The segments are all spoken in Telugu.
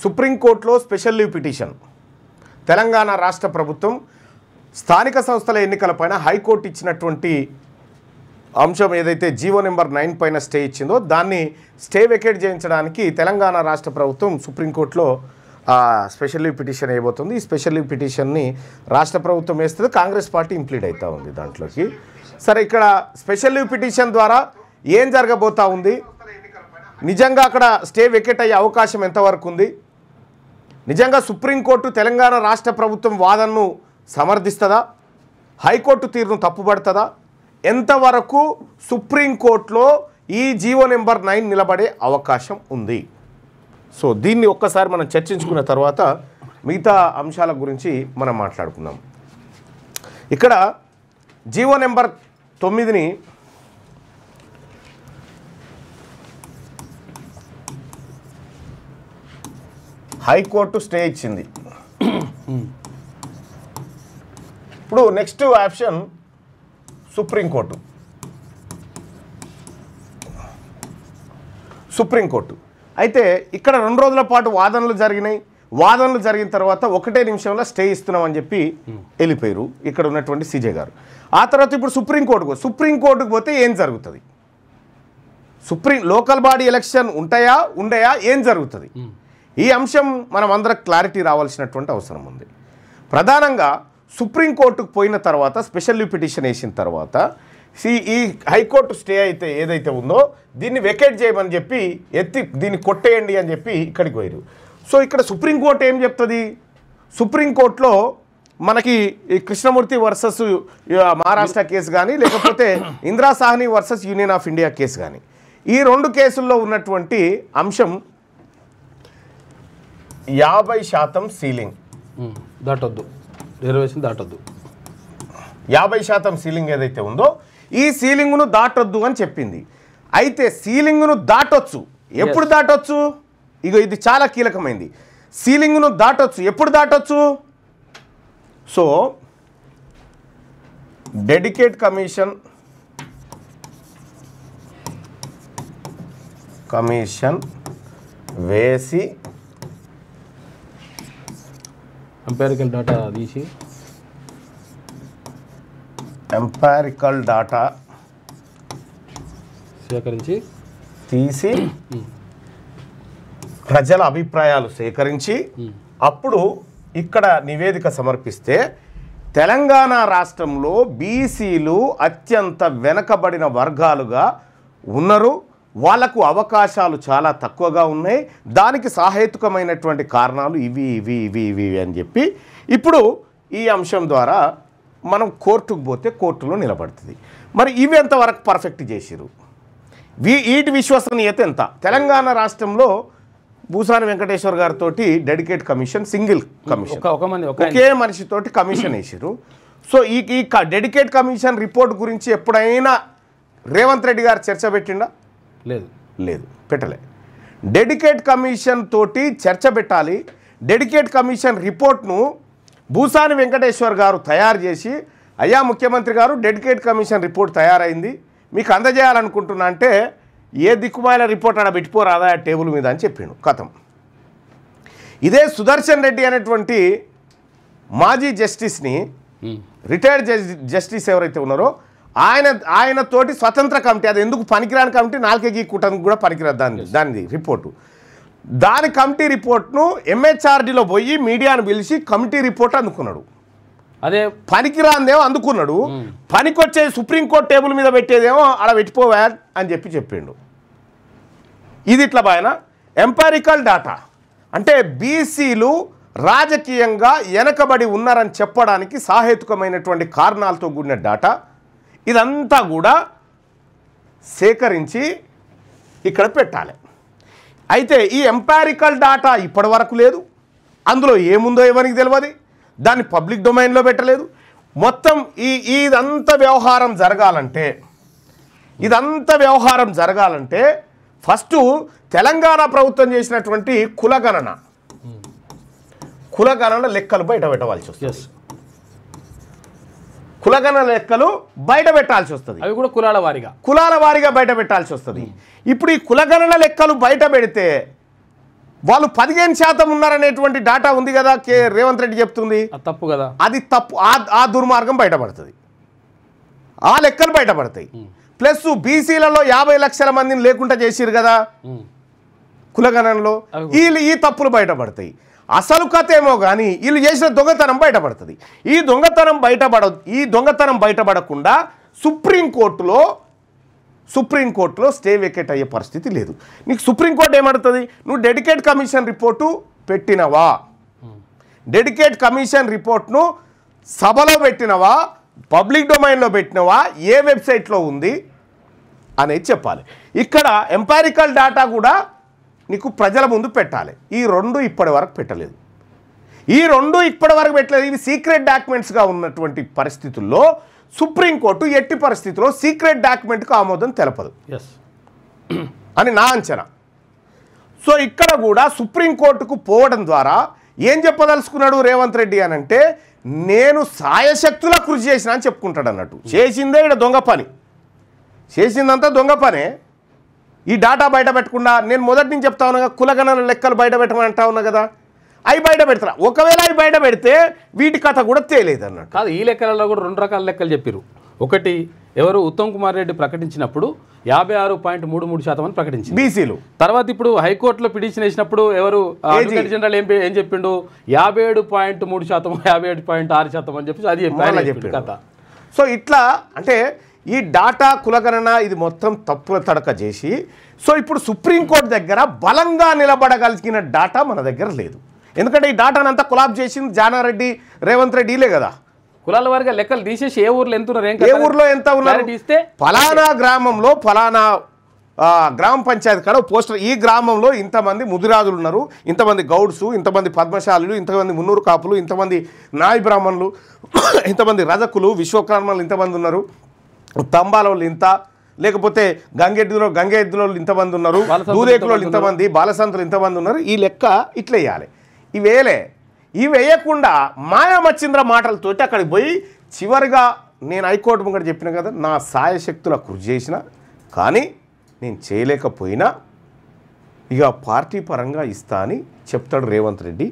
సుప్రీంకోర్టులో స్పెషల్ లీవ్ పిటిషన్. తెలంగాణ రాష్ట్ర ప్రభుత్వం స్థానిక సంస్థల ఎన్నికలపైన హైకోర్టు ఇచ్చినటువంటి అంశం ఏదైతే జీవో నెంబర్ 9 పైన స్టే ఇచ్చిందో దాన్ని స్టే వెకేట్ చేయించడానికి తెలంగాణ రాష్ట్ర ప్రభుత్వం సుప్రీంకోర్టులో స్పెషల్ లీవ్ పిటిషన్ వేయబోతుంది. ఈ స్పెషల్ లీవ్ పిటిషన్ని రాష్ట్ర ప్రభుత్వం వేస్తుంది, కాంగ్రెస్ పార్టీ ఇంప్లీడ్ అవుతూ ఉంది దాంట్లోకి. సరే, ఇక్కడ స్పెషల్ లీవ్ పిటిషన్ ద్వారా ఏం జరగబోతా ఉంది, నిజంగా అక్కడ స్టే వెకేట్ అయ్యే అవకాశం ఎంతవరకు ఉంది, నిజంగా సుప్రీంకోర్టు తెలంగాణ రాష్ట్ర ప్రభుత్వం వాదనను సమర్థిస్తుందా, హైకోర్టు తీరును తప్పుపడుతుందా, ఎంతవరకు సుప్రీంకోర్టులో ఈ జీవో నెంబర్ 9 నిలబడే అవకాశం ఉంది. సో దీన్ని ఒక్కసారి మనం చర్చించుకున్న తర్వాత మిగతా అంశాల గురించి మనం మాట్లాడుకుందాం. ఇక్కడ జీవో నెంబర్ 9ని హైకోర్టు స్టే ఇచ్చింది. ఇప్పుడు నెక్స్ట్ ఆప్షన్ సుప్రీంకోర్టు. అయితే ఇక్కడ 2 రోజుల పాటు వాదనలు జరిగినాయి. వాదనలు జరిగిన తర్వాత 1 నిమిషంలో స్టే ఇస్తున్నామని చెప్పి వెళ్ళిపోయారు ఇక్కడ ఉన్నటువంటి సీజే గారు. ఆ తర్వాత ఇప్పుడు సుప్రీంకోర్టుకు పోతే ఏం జరుగుతుంది, లోకల్ బాడీ ఎలక్షన్ ఉండయా, ఏం జరుగుతుంది, ఈ అంశం మనం అందరం క్లారిటీ రావాల్సినటువంటి అవసరం ఉంది. ప్రధానంగా సుప్రీంకోర్టుకు పోయిన తర్వాత స్పెషల్ లీవ్ పిటిషన్ వేసిన తర్వాత ఈ హైకోర్టు స్టే అయితే ఏదైతే ఉందో దీన్ని వెకేట్ చేయమని చెప్పి దీన్ని కొట్టేయండి అని చెప్పి ఇక్కడికి పోయారు. సో ఇక్కడ సుప్రీంకోర్టు ఏం చెప్తుంది, సుప్రీంకోర్టులో మనకి కృష్ణమూర్తి వర్సెస్ మహారాష్ట్ర కేసు కానీ లేకపోతే Indira Sawhney versus union of India కేసు కానీ, ఈ 2 కేసుల్లో ఉన్నటువంటి అంశం 50% సీలింగ్ దాటొద్దు, రిజర్వేషన్ దాటొద్దు, 50% సీలింగ్ ఏదైతే ఉందో ఈ సీలింగ్ను దాటొద్దు అని చెప్పింది. అయితే సీలింగ్ను దాటొచ్చు, ఎప్పుడు దాటొచ్చు, ఇది చాలా కీలకమైంది. సీలింగ్ను దాటొచ్చు, ఎప్పుడు దాటొచ్చు, సో డెడికేట్ కమిషన్ వేసి ఎంపారికల్ డాటా తీసి సేకరించి తీసి ప్రజల అభిప్రాయాలు సేకరించి అప్పుడు ఇక్కడ నివేదిక సమర్పిస్తే తెలంగాణ రాష్ట్రంలో బీసీలు అత్యంత వెనకబడిన వర్గాలుగా ఉన్నారు, వాళ్లకు అవకాశాలు చాలా తక్కువగా ఉన్నాయి, దానికి సహేతుకమైనటువంటి కారణాలు ఇవి అని చెప్పి ఇప్పుడు ఈ అంశం ద్వారా మనం కోర్టుకు పోతే కోర్టులో నిలబడుతుంది. మరి ఇవి ఎంతవరకు పర్ఫెక్ట్ చేసిరు, వీటి విశ్వసనీయత ఎంత? తెలంగాణ రాష్ట్రంలో భూసాని వెంకటేశ్వర్ గారితో డెడికేట్ కమిషన్, సింగిల్ కమిషన్, ఒకే మనిషితోటి కమిషన్ వేసిరు. సో ఈ డెడికేట్ కమిషన్ రిపోర్ట్ గురించి ఎప్పుడైనా రేవంత్ రెడ్డి గారు చర్చ పెట్టిండా? లేదు, పెట్టలే. డెడికేట్ కమిషన్ తోటి చర్చ పెట్టాలి. డెడికేట్ కమిషన్ రిపోర్ట్ను భూసాని వెంకటేశ్వర్ గారు తయారు చేసి, అయ్యా ముఖ్యమంత్రి గారు డెడికేట్ కమిషన్ రిపోర్ట్ తయారైంది, మీకు అందజేయాలనుకుంటున్నా అంటే, ఏ దిక్కుమాల రిపోర్ట్ ఆడ పెట్టిపోరాదా టేబుల్ మీద అని చెప్పిండు. కథం. ఇదే సుదర్శన్ రెడ్డి అనేటువంటి మాజీ జస్టిస్ని, రిటైర్డ్ జస్టిస్ ఎవరైతే ఉన్నారో ఆయనతోటి స్వతంత్ర కమిటీ, అది ఎందుకు పనికిరాని కమిటీ, 4 కూటానికి కూడా పనికిరాదు దాని రిపోర్టు, దాని కమిటీ రిపోర్ట్ను ఎంహెచ్ఆర్డీలో పోయి మీడియాను పిలిచి కమిటీ రిపోర్ట్ అందుకున్నాడు. అదే పనికిరాందేమో అందుకున్నాడు, పనికొచ్చే సుప్రీంకోర్టు టేబుల్ మీద పెట్టేదేమో అలా పెట్టిపోవా అని చెప్పిండు. ఇది ఇట్లా బాయన ఎంపారికల్ డాటా అంటే బీసీలు రాజకీయంగా వెనకబడి ఉన్నారని చెప్పడానికి సహేతుకమైనటువంటి కారణాలతో కూడిన డాటా, ఇదంతా కూడా సేకరించి ఇక్కడ పెట్టాలి. అయితే ఈ ఎంపారికల్ డాటా ఇప్పటి వరకు లేదు, అందులో ఏముందో ఎవరికి తెలియదు, దాన్ని పబ్లిక్ డొమైన్లో పెట్టలేదు. మొత్తం ఇదంతా వ్యవహారం జరగాలంటే ఫస్ట్ తెలంగాణ ప్రభుత్వం చేసినటువంటి కులగణన లెక్కలు బయట పెట్టవలసి వస్తుంది. కులగణన లెక్కలు బయట పెట్టాల్సి వస్తుంది, అవి కూడా కులాల వారీగా బయట పెట్టాల్సి వస్తుంది. ఇప్పుడు ఈ కులగణన లెక్కలు బయట పెడితే వాళ్ళు 15% ఉన్నారనేటువంటి డాటా ఉంది కదా, రేవంత్ రెడ్డి చెప్తుంది. తప్పు కదా, అది తప్పు. ఆ దుర్మార్గం బయటపడుతుంది, ఆ లెక్కలు బయటపడతాయి. ప్లస్ బీసీలలో 50 లక్షల మందిని లేకుండా చేసిరు కదా కులగణనలో, వీళ్ళు ఈ తప్పులు బయటపడతాయి. అసలు కథ ఏమో కానీ వీళ్ళు చేసిన దొంగతనం బయటపడుతుంది. ఈ దొంగతనం బయటపడకుండా సుప్రీంకోర్టులో స్టే వేకేట్ అయ్యే పరిస్థితి లేదు. నీకు సుప్రీంకోర్టు ఏమడుతుంది? నువ్వు డెడికేట్ కమిషన్ రిపోర్టు పెట్టినవా, డెడికేట్ కమిషన్ రిపోర్ట్ను సభలో పెట్టినవా, పబ్లిక్ డొమైన్లో పెట్టినవా, ఏ వెబ్సైట్లో ఉంది అనేది చెప్పాలి. ఇక్కడ ఎంపారికల్ డేటా కూడా నీకు ప్రజల ముందు పెట్టాలి. ఈ రెండు ఇప్పటి వరకు పెట్టలేదు. ఇవి సీక్రెట్ డాక్యుమెంట్స్గా ఉన్నటువంటి పరిస్థితుల్లో సుప్రీంకోర్టు ఎట్టి పరిస్థితుల్లో సీక్రెట్ డాక్యుమెంట్కు ఆమోదం తెలపదు అని నా అంచనా. సో ఇక్కడ కూడా సుప్రీంకోర్టుకు పోవడం ద్వారా ఏం చెప్పదలుచుకున్నాడు రేవంత్ రెడ్డి అని అంటే, నేను సాయశక్తులా కృషి చేసిన అని చెప్పుకుంటాడు అన్నట్టు. చేసిందే ఇక్కడ దొంగ పని, చేసిందంతా దొంగ పనే. ఈ డాటా బయట పెట్టకుండా నేను మొదటి నుంచి చెప్తా ఉన్నా, కులగణన లెక్కలు బయట పెట్టమని అంటా ఉన్నా కదా, అవి బయట పెడతారా? ఒకవేళ అవి బయట పెడితే వీటి కథ కూడా తేలేదు అన్నట్టు. కాదు, ఈ లెక్కలలో కూడా 2 రకాల లెక్కలు చెప్పారు. ఒకటి, ఎవరు ఉత్తమ్ కుమార్ రెడ్డి ప్రకటించినప్పుడు 56.33% అని ప్రకటించింది బీసీలు. తర్వాత ఇప్పుడు హైకోర్టులో పిటిషన్ వేసినప్పుడు ఎవరు అడ్వకేట్ జనరల్ ఏం చెప్పిండు? 57.3%, 57.6% అని చెప్పి అది చెప్పారు కథ. సో ఇట్లా అంటే ఈ డాటా కులగణన ఇది మొత్తం తప్పుల తడక చేసి, సో ఇప్పుడు సుప్రీంకోర్టు దగ్గర బలంగా నిలబడగలిగిన డాటా మన దగ్గర లేదు. ఎందుకంటే ఈ డాటాను అంతా కొలాబ్ చేసింది జానారెడ్డి, రేవంత్ రెడ్డిలే కదా. కులాల వారిగా లెక్కలు తీసేసి ఏ ఊర్లో ఎంత ఉన్నారు, ఏ ఊర్లో ఎంత ఉన్నారు ఇస్తే, ఫలానా గ్రామంలో ఫలానా గ్రామ పంచాయతీ కాడ పోస్టర్, ఈ గ్రామంలో ఇంతమంది ముదిరాజులు ఉన్నారు, ఇంతమంది గౌడ్సు, ఇంతమంది పద్మశాలులు, ఇంతమంది మున్నూరు కాపులు, ఇంతమంది నాయి బ్రాహ్మణులు, ఇంతమంది రజకులు, విశ్వకర్మలు ఇంతమంది ఉన్నారు, తంబాలోళ్ళు ఇంత, లేకపోతే గంగెద్దులో ఇంతమంది ఉన్నారు, దూదేకులో ఇంతమంది, బాలసంతులు ఇంతమంది ఉన్నారు. ఈ లెక్క ఇట్లా వేయాలి. ఇవి వేయకుండా మాయామచ్చింద్ర మాటలతోటి అక్కడికి పోయి చివరిగా నేను హైకోర్టు ముంగట చెప్పిన కదా, నా సాయశక్తుల కృషి చేసిన కానీ నేను చేయలేకపోయినా ఇక పార్టీ పరంగా ఇస్తా అని చెప్తాడు రేవంత్ రెడ్డి.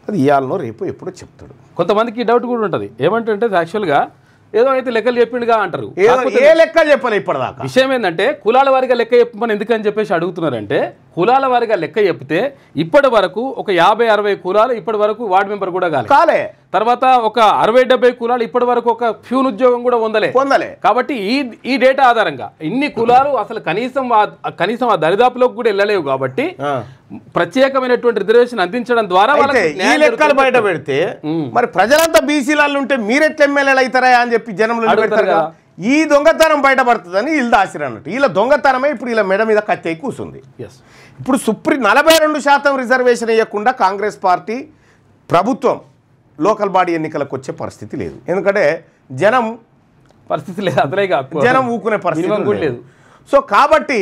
అది ఇవాళనో రేపు ఎప్పుడో చెప్తాడు. కొంతమందికి డౌట్ కూడా ఉంటుంది, ఏమంటే యాక్చువల్గా ఏదో అయితే లెక్కలు చెప్పిండుగా అంటారు. ఏ లెక్కలు చెప్పాలి ఇప్పటిదాకా? విషయం ఏంటంటే కులాల వారిగా లెక్క చెప్పమని ఎందుకని చెప్పేసి అడుగుతున్నారంటే, కులాల వారిగా లెక్క చెప్తే ఇప్పటి వరకు ఒక 50-60 కులాలు ఇప్పటి వరకు వార్డు మెంబర్ కూడా కాలే. తర్వాత ఒక 60-70 కులాలు ఇప్పటి వరకు ఒక ఫ్యూన్ ఉద్యోగం కూడా పొందలే. కాబట్టి ఈ డేటా ఆధారంగా ఇన్ని కులాలు అసలు కనీసం ఆ దరిదాపులోకి కూడా వెళ్ళలేవు. కాబట్టి ప్రత్యేకమైనటువంటి రిజర్వేషన్ అందించడం ద్వారా ఈ లెక్కలు బయట పెడితే మరి ప్రజలంతా బీసీలలో ఉంటే మీరెట్లా ఎమ్మెల్యేలు అవుతారా అని చెప్పి జనంలో పెడతారు కదా. ఈ దొంగతనం బయటపడుతుందని వీళ్ళు దాసిరు అన్నట్టు. వీళ్ళ దొంగతనమే ఇప్పుడు వీళ్ళ మెడ మీద కత్తి కూర్చుంది. ఇప్పుడు 42% రిజర్వేషన్ ఇవ్వకుండా కాంగ్రెస్ పార్టీ ప్రభుత్వం లోకల్ బాడీ ఎన్నికలకు వచ్చే పరిస్థితి లేదు. ఎందుకంటే జనం ఊకునే పరిస్థితి లేదు. సో కాబట్టి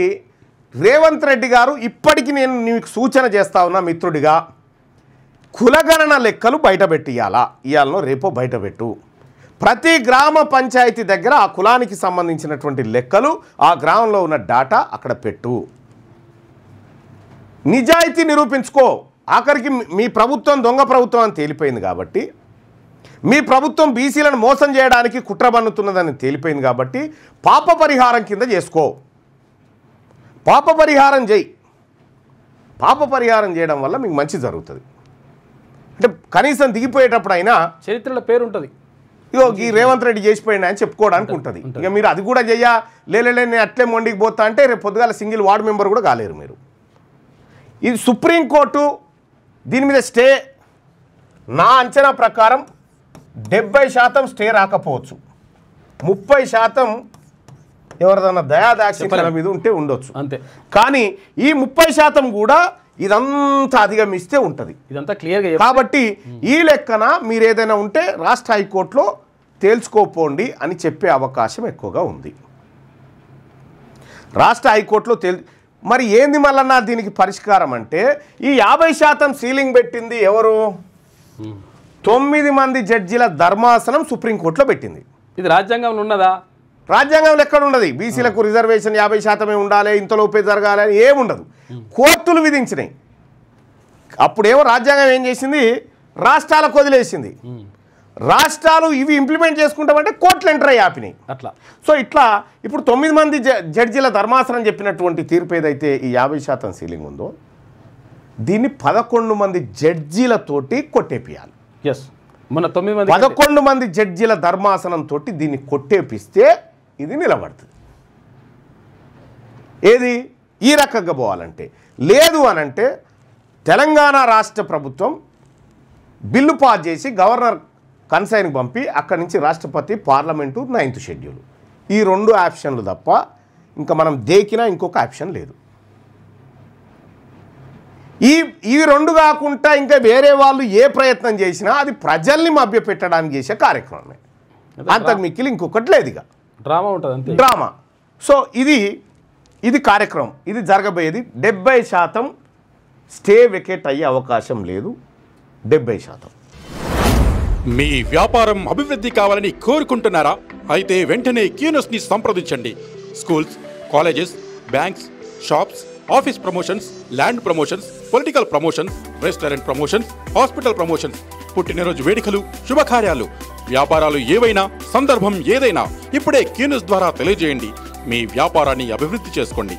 రేవంత్ రెడ్డి గారు ఇప్పటికీ నేను నీకు సూచన చేస్తా ఉన్నా మిత్రుడిగా, కులగణన లెక్కలు బయటపెట్టి ఇవాళనో రేపో బయటపెట్టు. ప్రతి గ్రామ పంచాయతీ దగ్గర ఆ కులానికి సంబంధించినటువంటి లెక్కలు, ఆ గ్రామంలో ఉన్న డాటా అక్కడ పెట్టు. నిజాయితీ నిరూపించుకో. ఆఖరికి మీ ప్రభుత్వం దొంగ ప్రభుత్వం అని తేలిపోయింది కాబట్టి, మీ ప్రభుత్వం బీసీలను మోసం చేయడానికి కుట్ర పన్నుతున్నదని తేలిపోయింది కాబట్టి పాప పరిహారం కింద చేసుకో. పాప పరిహారం చేయి. పాప పరిహారం చేయడం వల్ల మీకు మంచి జరుగుతుంది. అంటే కనీసం దిగిపోయేటప్పుడు అయినా చరిత్రలో పేరు ఉంటుంది, ఇగో ఈ రేవంత్ రెడ్డి చేసిపోయినా అని చెప్పుకోవడానికి ఉంటుంది. ఇక మీరు అది కూడా లేలే నేను అట్లే మొండికి పోతా అంటే రేపు పొద్దుగాల సింగిల్ వార్డు మెంబర్ కూడా కాలేరు మీరు. ఇది సుప్రీంకోర్టు దీని మీద స్టే నా అంచనా ప్రకారం 70% స్టే రాకపోవచ్చు, 30% ఎవరిదన్నా దయాదాక్షిణ్యాల మీద ఉంటే ఉండొచ్చు అంతే. కానీ ఈ 30% కూడా ఇదంతా అధిగమిస్తే ఉంటుంది. ఇదంతా క్లియర్గా. కాబట్టి ఈ లెక్కన మీరు ఏదైనా ఉంటే రాష్ట్ర హైకోర్టులో తేల్చుకోపోండి అని చెప్పే అవకాశం ఎక్కువగా ఉంది. రాష్ట్ర హైకోర్టులో మరి ఏంది మళ్ళన్నా దీనికి పరిష్కారం అంటే, ఈ 50% సీలింగ్ పెట్టింది ఎవరు? 9 మంది జడ్జిల ధర్మాసనం సుప్రీంకోర్టులో పెట్టింది. ఇది రాజ్యాంగంలో ఉన్నదా? రాజ్యాంగంలో ఎక్కడ ఉండదు. బీసీలకు రిజర్వేషన్ 50% ఉండాలి, ఇంతలోపే జరగాలి అని ఏముండదు. కోర్టులు విధించినాయి. అప్పుడేమో రాజ్యాంగం ఏం చేసింది, రాష్ట్రాలకు వదిలేసింది. రాష్ట్రాలు ఇవి ఇంప్లిమెంట్ చేసుకుంటామంటే కోర్టులు ఎంటర్ అయ్యి ఆపినాయి. అట్లా సో ఇట్లా ఇప్పుడు 9 మంది జడ్జీల ధర్మాసనం చెప్పినటువంటి తీర్పు ఏదైతే ఈ 50% సీలింగ్ ఉందో దీన్ని 11 మంది జడ్జీలతోటి కొట్టేపియాలి. ఎస్, మన 9 మంది 11 మంది జడ్జీల ధర్మాసనం తోటి దీన్ని కొట్టేపిస్తే ఇది నిలబడుతుంది. ఏది ఈ రకంగా పోవాలంటే. లేదు అనంటే తెలంగాణ రాష్ట్ర ప్రభుత్వం బిల్లు పాస్ చేసి గవర్నర్ కన్సైన్కి పంపి అక్కడి నుంచి రాష్ట్రపతి, పార్లమెంటు, 9th షెడ్యూల్, ఈ 2 ఆప్షన్లు తప్ప ఇంకా మనం దేకినా ఇంకొక ఆప్షన్ లేదు. ఈ 2 కాకుండా ఇంకా వేరే వాళ్ళు ఏ ప్రయత్నం చేసినా అది ప్రజల్ని మభ్యపెట్టడానికి చేసే కార్యక్రమమే, అంతకు మిక్కిలి ఇంకొకటి లేదు. ఇక డ్రామా ఉంటుంది అంతే, డ్రామా. సో ఇది కార్యక్రమం, ఇది జరగబోయేది. 70% స్టే వికెట్ అయ్యే అవకాశం లేదు. 70%. మీ వ్యాపారం అభివృద్ధి కావాలని కోరుకుంటున్నారా? అయితే వెంటనే క్యూనస్ని సంప్రదించండి. Schools, colleges, banks, shops, office promotions, land promotions, political promotions, restaurant promotions, hospital promotions, పుట్టినరోజు వేడుకలు, శుభకార్యాలు, వ్యాపారాలు ఏవైనా, సందర్భం ఏదైనా ఇప్పుడే క్యూనస్ ద్వారా తెలియజేయండి. మీ వ్యాపారాన్ని అభివృద్ధి చేసుకోండి.